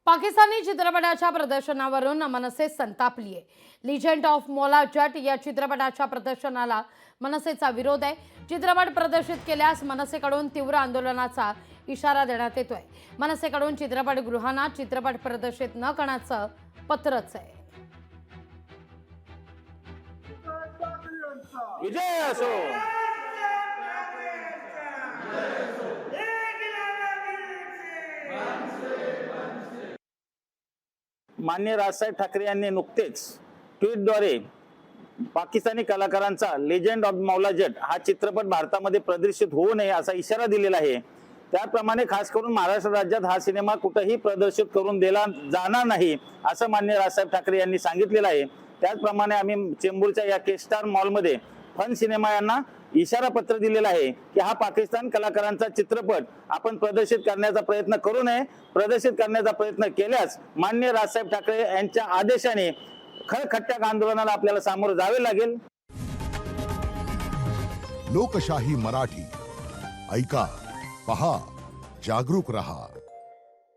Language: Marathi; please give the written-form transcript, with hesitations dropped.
पाकिस्तानी चित्रपटाच्या प्रदर्शनावरून मनसे संतापली आहे। लिजंड ऑफ मौला जट या चित्रपटाच्या प्रदर्शनाला मनसेचा विरोध आहे। चित्रपट प्रदर्शित केल्यास मनसेकडून तीव्र आंदोलनाचा इशारा देण्यात येतोय। मनसेकडून चित्रपटगृहांना चित्रपट प्रदर्शित न करण्याचं पत्रच आहे। विजय असो। माननीय राजसाहेब ठाकरे यांनी नुकतेच ट्विटद्वारे पाकिस्तानी कलाकारांचा लेजंड ऑफ मौला जट हा चित्रपट भारतामध्ये प्रदर्शित होऊ नये असा इशारा दिलेला आहे। त्याप्रमाणे खास करून महाराष्ट्र राज्यात हा सिनेमा कुठेही प्रदर्शित करून दिला जाणार नाही असं माननीय राजसाहेब ठाकरे यांनी सांगितलेलं आहे। त्याचप्रमाणे आम्ही चेंबूरच्या या के स्टार मॉलमध्ये फन सिनेमा यांना इशारा पत्र दिलेला आहे की हा पाकिस्तान कलाकारांचा चित्रपट आपण प्रदर्शित करण्याचा प्रयत्न करू नये। प्रदर्शित करण्याचा प्रयत्न केल्यास माननीय राजसाहेब ठाकरे यांच्या आदेशाने खळखट्ट्या आंदोलनाला आपल्याला सामोरं जावे लागेल। लोकशाही मराठी ऐका, पहा, जागरूक रहा।